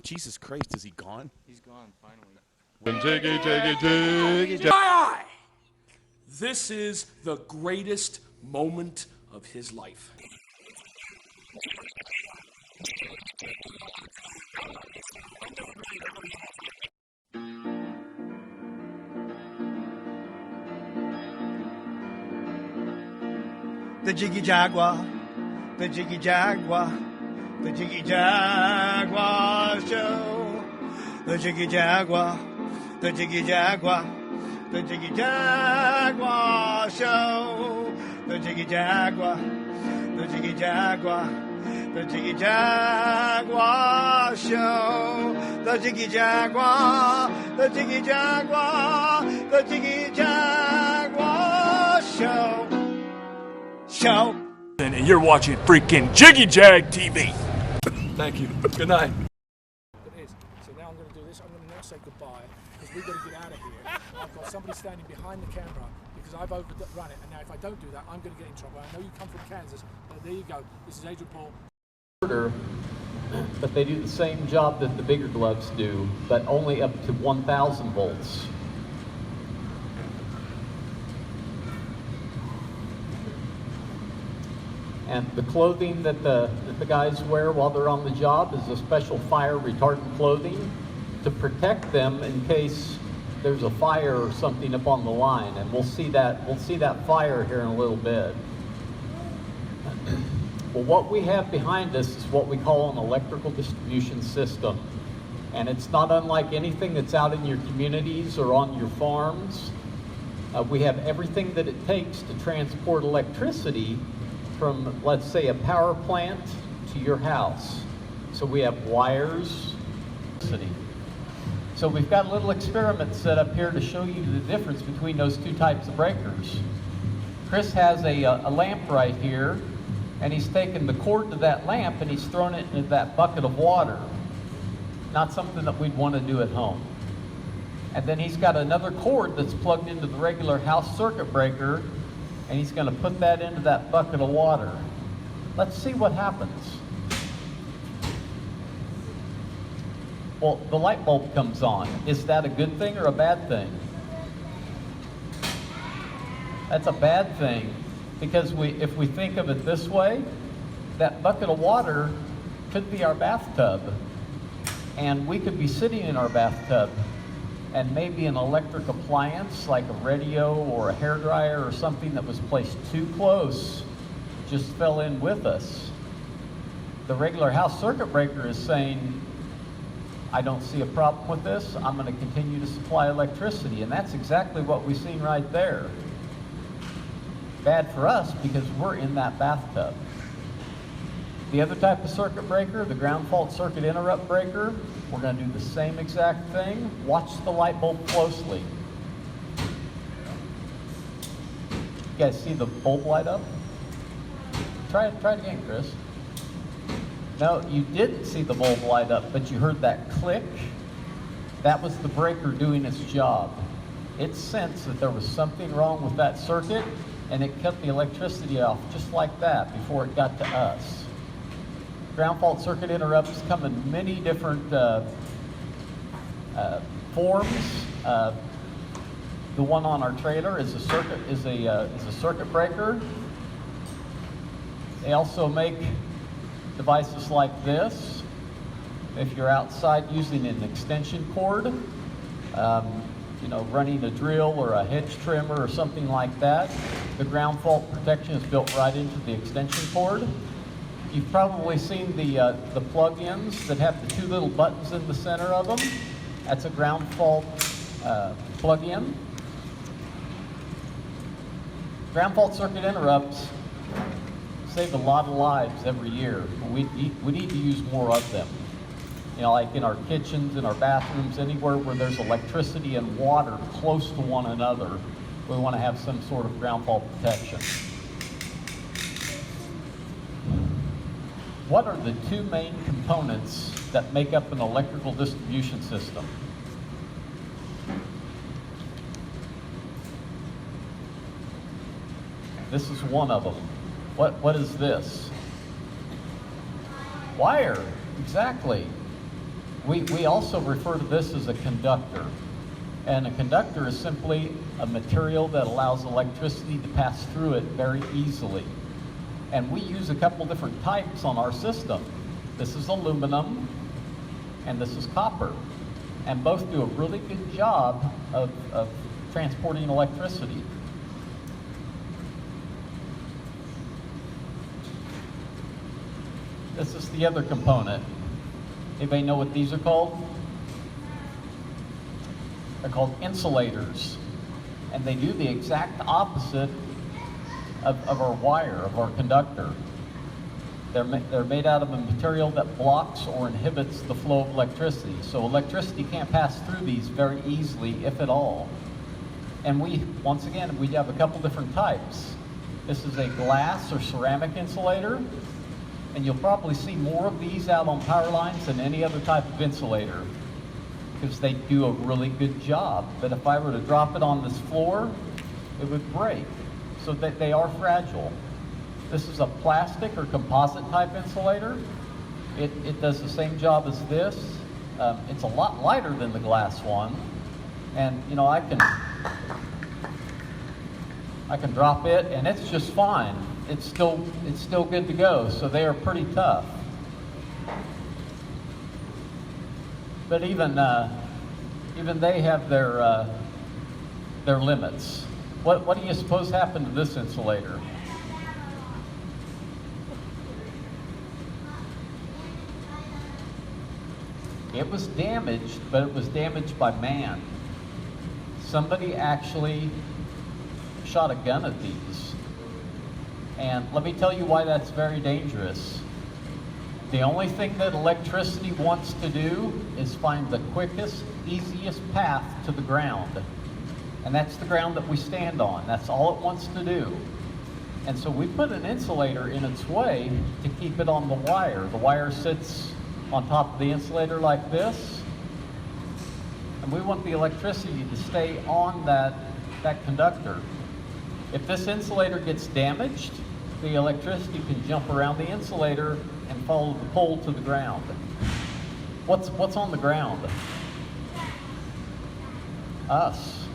Jesus Christ, is he gone? He's gone, finally. Jiggy, jiggy, jiggy, jiggy. Aye! This is the greatest moment of his life. The Jiggy Jaguar, the Jiggy Jaguar, the Jiggy Jaguar show. The Jiggy Jaguar, the Jiggy Jaguar, the Jiggy Jaguar show. The Jiggy Jaguar, the Jiggy Jaguar, the Jiggy Jaguar show. The Jiggy Jaguar, the Jiggy Jaguar, the Jiggy Jaguar show. And you're watching freaking Jiggy Jag TV. Thank you. Good night. It is. So now I'm going to do this. I'm going to now say goodbye because we've got to get out of here. I've got somebody standing behind the camera because I've overrun it. And now if I don't do that, I'm going to get in trouble. I know you come from Kansas, but there you go. This is Adrian Paul. But they do the same job that the bigger gloves do, but only up to 1,000 volts. And the clothing that the guys wear while they're on the job is a special fire retardant clothing to protect them in case there's a fire or something up on the line. And we'll see that fire here in a little bit. Well, what we have behind us is what we call an electrical distribution system. And it's not unlike anything that's out in your communities or on your farms. We have everything that it takes to transport electricity from, let's say, a power plant to your house. So we have wires. So we've got a little experiment set up here to show you the difference between those two types of breakers. Chris has a lamp right here, and he's taken the cord to that lamp and he's thrown it into that bucket of water. Not something that we'd want to do at home. And then he's got another cord that's plugged into the regular house circuit breaker, and he's going to put that into that bucket of water. Let's see what happens. Well, the light bulb comes on. Is that a good thing or a bad thing? That's a bad thing, because if we think of it this way, that bucket of water could be our bathtub, and we could be sitting in our bathtub, and maybe an electric appliance like a radio or a hairdryer or something that was placed too close just fell in with us. The regular house circuit breaker is saying, I don't see a problem with this, I'm going to continue to supply electricity, and that's exactly what we've seen right there. Bad for us because we're in that bathtub. The other type of circuit breaker, the ground fault circuit interrupt breaker, we're going to do the same exact thing. Watch the light bulb closely. You guys see the bulb light up? Try it again, Chris. No, you didn't see the bulb light up, but you heard that click. That was the breaker doing its job. It sensed that there was something wrong with that circuit, and it cut the electricity off just like that before it got to us. Ground fault circuit interrupts come in many different forms. The one on our trailer is a circuit breaker. They also make devices like this. If you're outside using an extension cord, running a drill or a hedge trimmer or something like that, the ground fault protection is built right into the extension cord. You've probably seen the plug-ins that have the two little buttons in the center of them. That's a ground fault plug-in. Ground fault circuit interrupts save a lot of lives every year. We need to use more of them. Like in our kitchens, in our bathrooms, anywhere where there's electricity and water close to one another, we want to have some sort of ground fault protection. What are the two main components that make up an electrical distribution system? This is one of them. What is this? Wire, exactly. We also refer to this as a conductor. And a conductor is simply a material that allows electricity to pass through it very easily. And we use a couple different types on our system. This is aluminum, and this is copper. And both do a really good job of transporting electricity. This is the other component. Anybody know what these are called? They're called insulators. And they do the exact opposite of our wire, of our conductor. They're made out of a material that blocks or inhibits the flow of electricity. So electricity can't pass through these very easily, if at all. And once again, we have a couple different types. This is a glass or ceramic insulator. And you'll probably see more of these out on power lines than any other type of insulator, because they do a really good job. But if I were to drop it on this floor, it would break. So that they are fragile. This is a plastic or composite type insulator. It does the same job as this. It's a lot lighter than the glass one. And you know, I can drop it and it's just fine. It's still good to go. So they are pretty tough. But even they have their limits. What do you suppose happened to this insulator? It was damaged, but it was damaged by man. Somebody actually shot a gun at these. And let me tell you why that's very dangerous. The only thing that electricity wants to do is find the quickest, easiest path to the ground. And that's the ground that we stand on. That's all it wants to do. And so we put an insulator in its way to keep it on the wire. The wire sits on top of the insulator like this. And we want the electricity to stay on that conductor. If this insulator gets damaged, the electricity can jump around the insulator and follow the pole to the ground. What's on the ground? Us.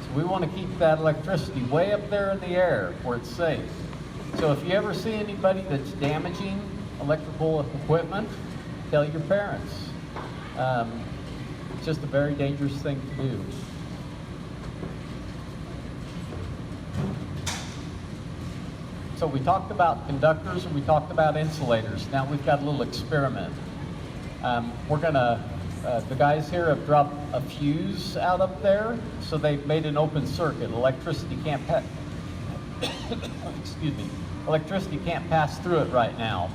So we want to keep that electricity way up there in the air where it's safe. So if you ever see anybody that's damaging electrical equipment, tell your parents. It's just a very dangerous thing to do. So we talked about conductors and we talked about insulators. Now we've got a little experiment. The guys here have dropped a fuse out up there, so they've made an open circuit. Electricity can't excuse me. Electricity can't pass through it right now.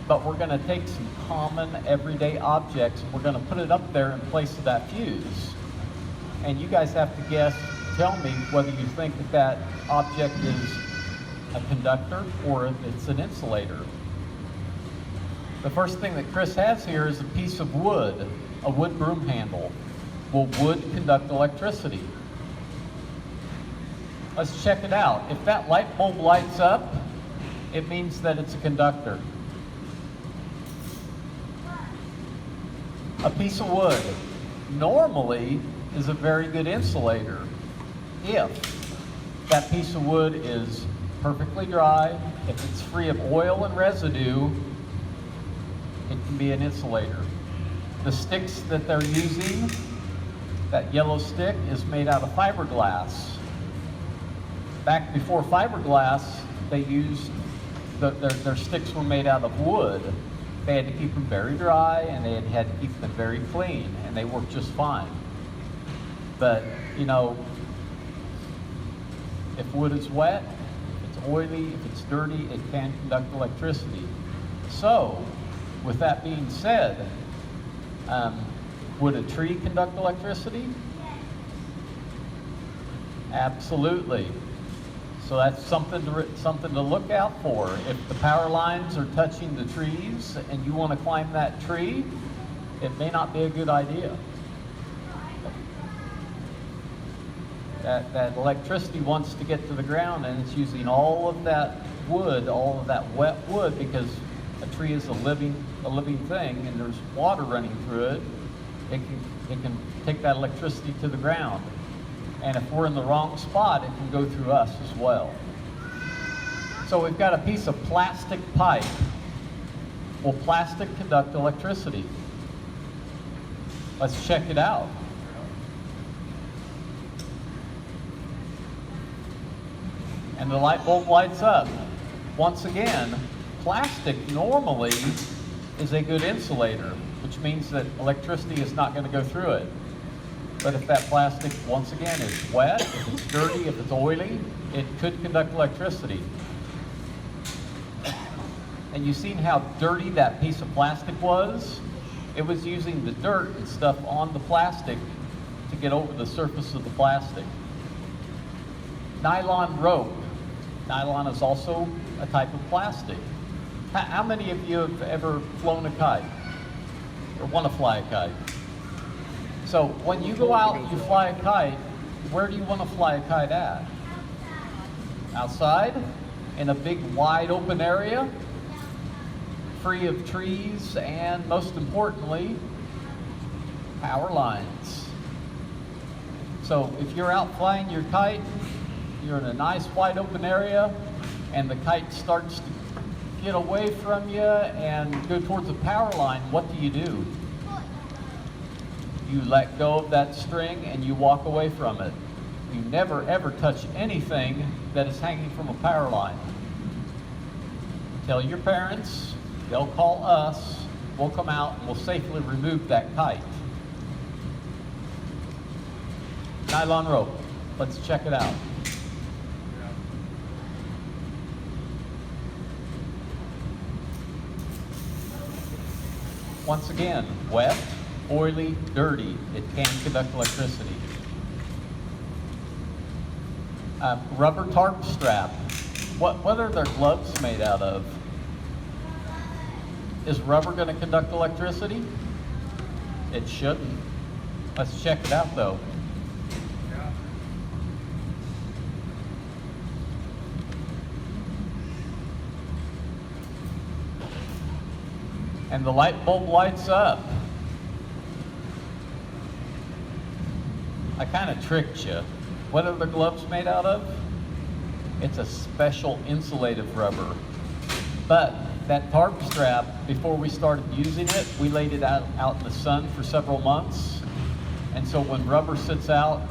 But we're gonna take some common everyday objects and we're gonna put it up there in place of that fuse. And you guys have to tell me whether you think that object is a conductor or if it's an insulator. The first thing that Chris has here is a piece of wood, a wood broom handle. Will wood conduct electricity? Let's check it out. If that light bulb lights up, it means that it's a conductor. A piece of wood normally is a very good insulator if that piece of wood is perfectly dry, if it's free of oil and residue, it can be an insulator. The sticks that they're using, that yellow stick, is made out of fiberglass. Back before fiberglass, they used, their sticks were made out of wood. They had to keep them very dry and they had to keep them very clean, and they worked just fine. But, you know, if wood is wet, if it's oily, if it's dirty, it can conduct electricity. So, with that being said, would a tree conduct electricity? Absolutely. So that's something to look out for. If the power lines are touching the trees and you want to climb that tree, it may not be a good idea. That electricity wants to get to the ground, and it's using all of that wood, all of that wet wood, because a tree is a living a living thing and there's water running through it, it can take that electricity to the ground. And if we're in the wrong spot, it can go through us as well. So we've got a piece of plastic pipe. Will plastic conduct electricity? Let's check it out. And the light bulb lights up. Once again, plastic normally is a good insulator, which means that electricity is not going to go through it. But if that plastic, once again, is wet, if it's dirty, if it's oily, it could conduct electricity. And you've seen how dirty that piece of plastic was? It was using the dirt and stuff on the plastic to get over the surface of the plastic. Nylon rope. Nylon is also a type of plastic. How many of you have ever flown a kite or want to fly a kite? So when you go out and you fly a kite, where do you want to fly a kite at? Outside? In a big wide open area? Free of trees, and most importantly, power lines. So if you're out flying your kite, you're in a nice wide open area, and the kite starts to get away from you and go towards the power line, what do? You let go of that string and you walk away from it. You never ever touch anything that is hanging from a power line. Tell your parents, they'll call us, we'll come out and we'll safely remove that kite. Nylon rope, let's check it out. Once again, wet, oily, dirty, it can conduct electricity. Rubber tarp strap, what are their gloves made out of? Is rubber going to conduct electricity? It shouldn't. Let's check it out though. And the light bulb lights up. I kind of tricked you. What are the gloves made out of? It's a special insulative rubber. But that tarp strap, before we started using it, we laid it out in the sun for several months. And so when rubber sits out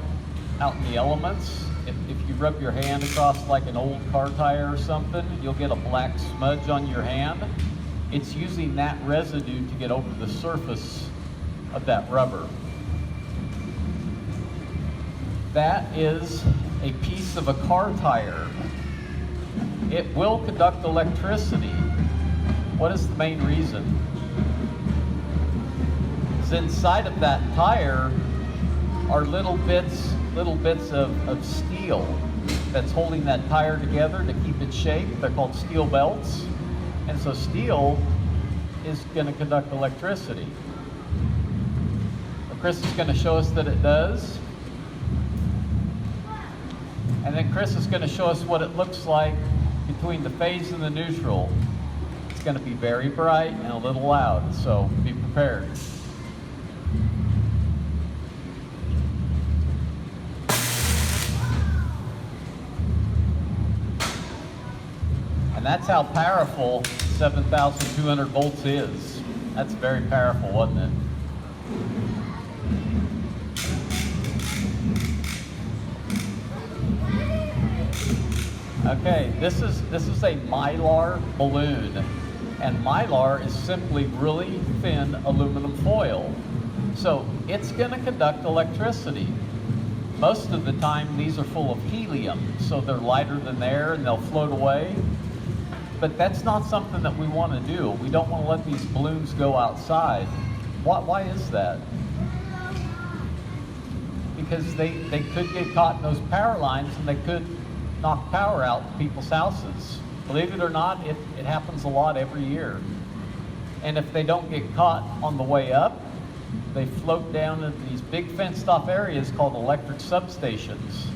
in the elements, if you rub your hand across like an old car tire or something, you'll get a black smudge on your hand. It's using that residue to get over the surface of that rubber. That is a piece of a car tire. It will conduct electricity. What is the main reason? Because inside of that tire are little bits of steel that's holding that tire together to keep its shape. They're called steel belts. And so steel is going to conduct electricity. Well, Chris is going to show us that it does. And then Chris is going to show us what it looks like between the phase and the neutral. It's going to be very bright and a little loud, so be prepared. And that's how powerful 7,200 volts is. That's very powerful, wasn't it? Okay, this is a Mylar balloon, and Mylar is simply really thin aluminum foil. So it's going to conduct electricity. Most of the time these are full of helium, so they're lighter than air and they'll float away. But that's not something that we want to do. We don't want to let these balloons go outside. Why is that? Because they could get caught in those power lines and they could knock power out to people's houses. Believe it or not, it happens a lot every year. And if they don't get caught on the way up, they float down into these big fenced off areas called electric substations.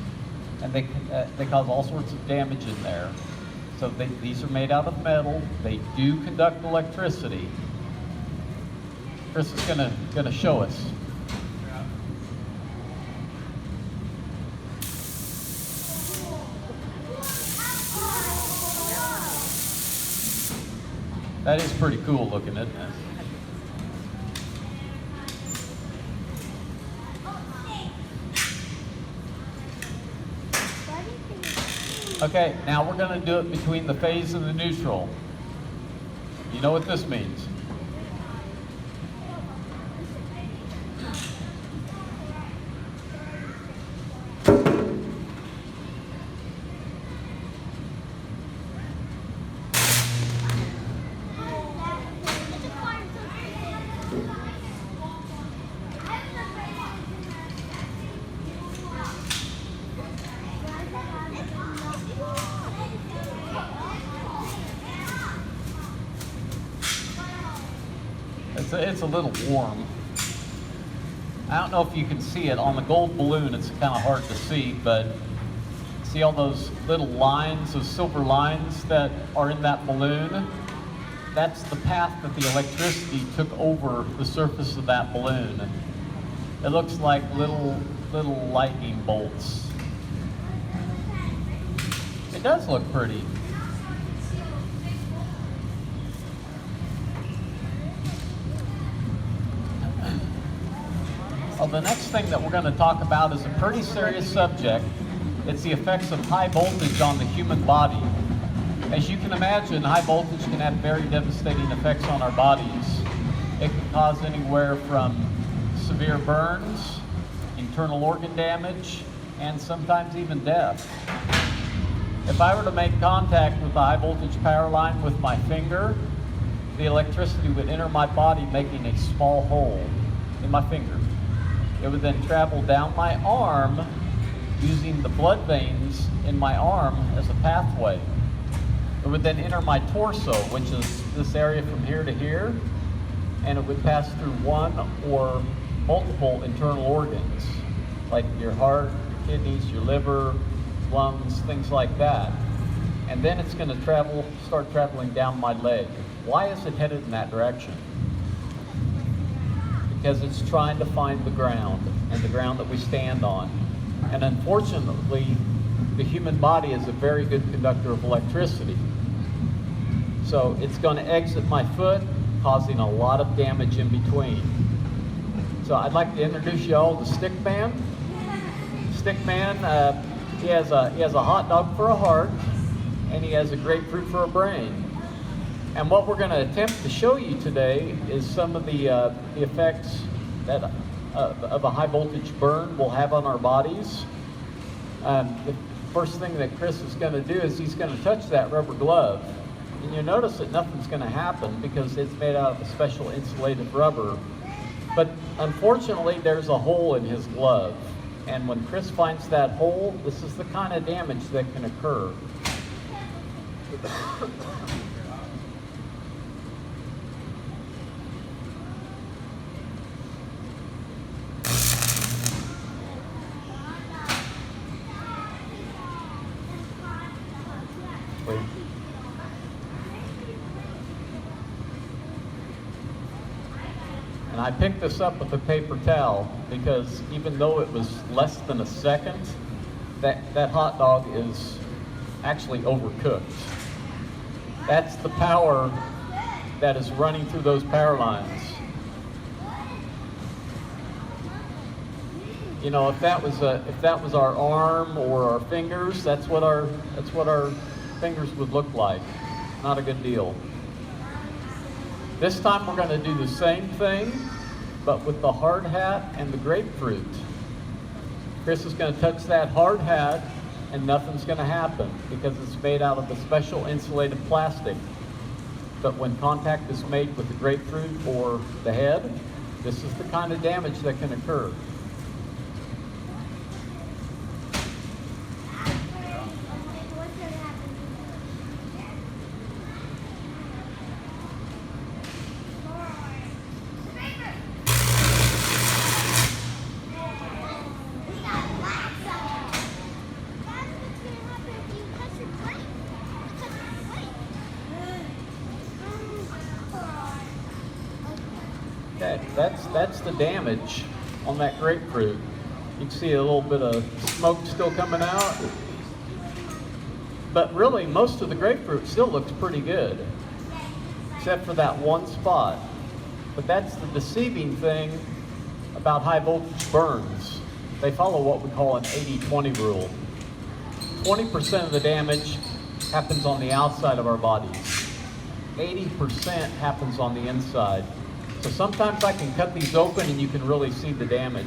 And they cause all sorts of damage in there. So these are made out of metal. They do conduct electricity. Chris is gonna show us. That is pretty cool looking, isn't it? Okay, now we're going to do it between the phase and the neutral. You know what this means? It's a little warm. I don't know if you can see it on the gold balloon. It's kind of hard to see, but see all those little lines, those silver lines that are in that balloon? That's the path that the electricity took over the surface of that balloon. It looks like little lightning bolts. It does look pretty. Well, the next thing that we're going to talk about is a pretty serious subject. It's the effects of high voltage on the human body. As you can imagine, high voltage can have very devastating effects on our bodies. It can cause anywhere from severe burns, internal organ damage, and sometimes even death. If I were to make contact with a high voltage power line with my finger, the electricity would enter my body, making a small hole in my finger. It would then travel down my arm using the blood veins in my arm as a pathway. It would then enter my torso, which is this area from here to here, and it would pass through one or multiple internal organs, like your heart, your kidneys, your liver, lungs, things like that. And then it's going to start traveling down my leg. Why is it headed in that direction? Because it's trying to find the ground, and the ground that we stand on. And unfortunately, the human body is a very good conductor of electricity. So it's going to exit my foot, causing a lot of damage in between. So I'd like to introduce you all to Stickman. Stickman, he has a hot dog for a heart, and he has a grapefruit for a brain. And what we're going to attempt to show you today is some of the effects that of a high voltage burn will have on our bodies. The first thing that Chris is going to do is he's going to touch that rubber glove. And you'll notice that nothing's going to happen because it's made out of a special insulated rubber. But unfortunately, there's a hole in his glove. And when Chris finds that hole, this is the kind of damage that can occur. And I picked this up with a paper towel because even though it was less than a second, that hot dog is actually overcooked. That's the power that is running through those power lines. You know, if that was our arm or our fingers, that's what our fingers would look like. Not a good deal. This time we're going to do the same thing, but with the hard hat and the grapefruit. Chris is going to touch that hard hat and nothing's going to happen because it's made out of a special insulated plastic. But when contact is made with the grapefruit or the head, this is the kind of damage that can occur. Okay. That's the damage on that grapefruit. You can see a little bit of smoke still coming out. But really, most of the grapefruit still looks pretty good, except for that one spot. But that's the deceiving thing about high voltage burns. They follow what we call an 80-20 rule. 20% of the damage happens on the outside of our bodies. 80% happens on the inside. So sometimes I can cut these open and you can really see the damage.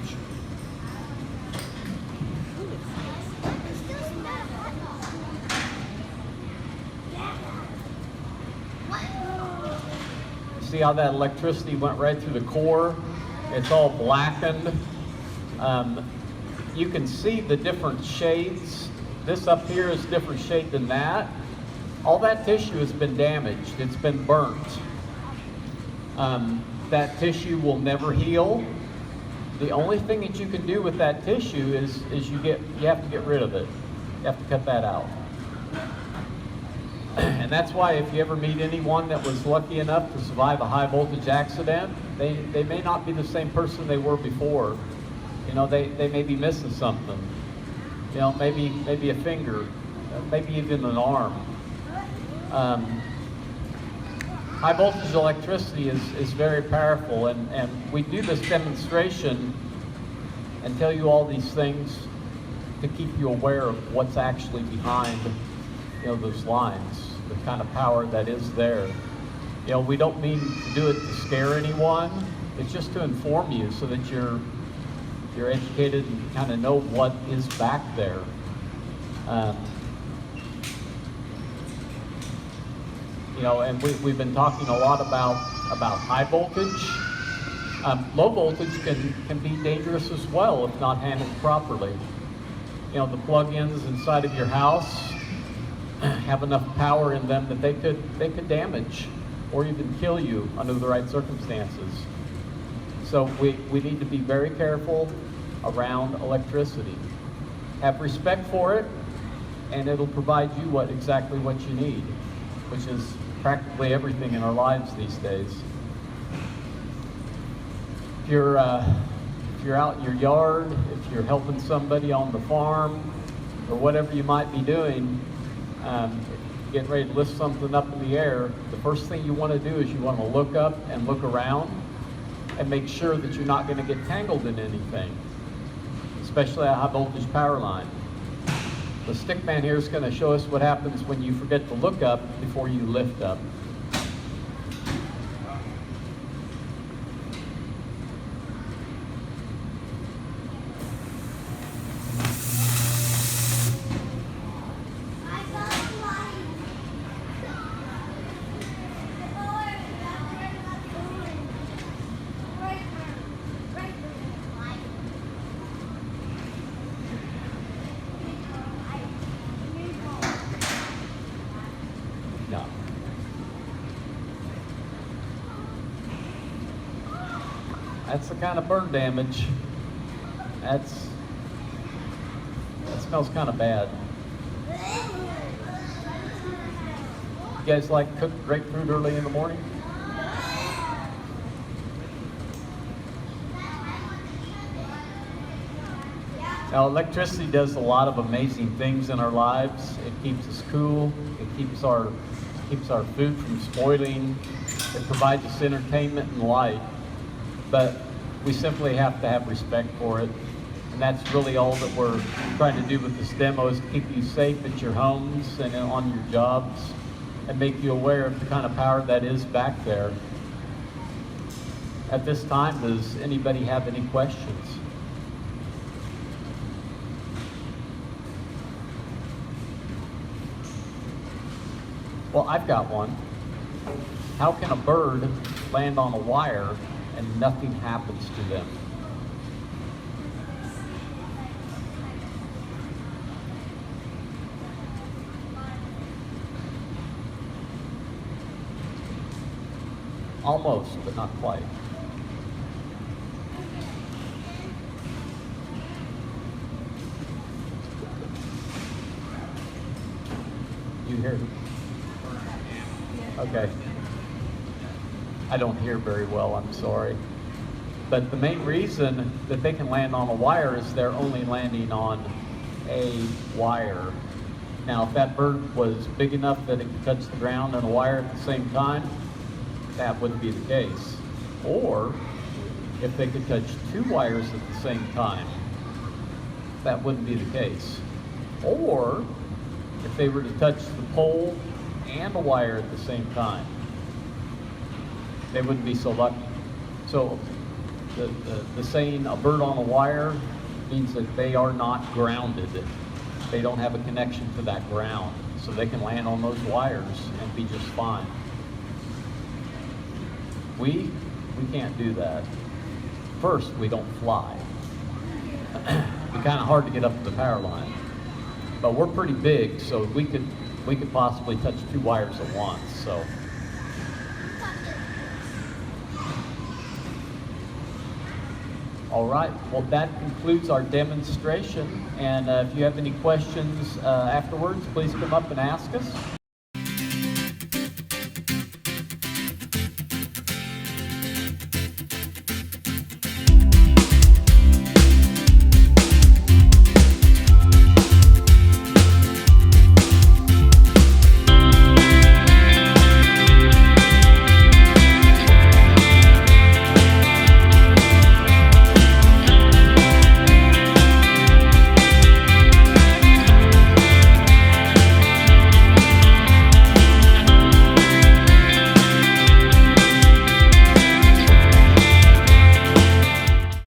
See how that electricity went right through the core? It's all blackened. You can see the different shades. This up here is a different shade than that. All that tissue has been damaged. It's been burnt. That tissue will never heal. The only thing that you can do with that tissue is you have to get rid of it. You have to cut that out. And that's why if you ever meet anyone that was lucky enough to survive a high voltage accident, they may not be the same person they were before. You know, they may be missing something. You know, maybe a finger, maybe even an arm. High voltage electricity is very powerful, and we do this demonstration and tell you all these things to keep you aware of what's actually behind, you know, those lines, the kind of power that is there. You know, we don't mean to do it to scare anyone. It's just to inform you so that you're educated and kind of know what is back there. You know, and we've been talking a lot about high voltage. Low voltage can be dangerous as well if not handled properly. You know, the plug-ins inside of your house have enough power in them that they could damage or even kill you under the right circumstances. So we need to be very careful around electricity. Have respect for it, and it'll provide you exactly what you need, which is practically everything in our lives these days. If you're out in your yard, if you're helping somebody on the farm, or whatever you might be doing, getting ready to lift something up in the air, the first thing you want to do is you want to look up and look around and make sure that you're not going to get tangled in anything, especially a high voltage power line. The stick man here is going to show us what happens when you forget to look up before you lift up. No. That's the kind of burn damage. That smells kind of bad. You guys like cooked grapefruit early in the morning? Now, electricity does a lot of amazing things in our lives. It keeps us cool. It keeps our food from spoiling. It provides us entertainment and light. But we simply have to have respect for it. And that's really all that we're trying to do with this demo, is to keep you safe at your homes and on your jobs, and make you aware of the kind of power that is back there. At this time, does anybody have any questions? Well, I've got one. How can a bird land on a wire and nothing happens to them? Almost, but not quite. You hear it? Okay. I don't hear very well, I'm sorry. But the main reason that they can land on a wire is they're only landing on a wire. Now, if that bird was big enough that it could touch the ground and a wire at the same time, that wouldn't be the case. Or if they could touch two wires at the same time, that wouldn't be the case. Or if they were to touch the pole and a wire at the same time, they wouldn't be so lucky. So the saying a bird on a wire means that they are not grounded. They don't have a connection to that ground. So they can land on those wires and be just fine. We can't do that. First, we don't fly. It'd be kind of hard to get up to the power line. But we're pretty big, so we could possibly touch two wires at once. So. All right, well that concludes our demonstration, and if you have any questions afterwards, please come up and ask us.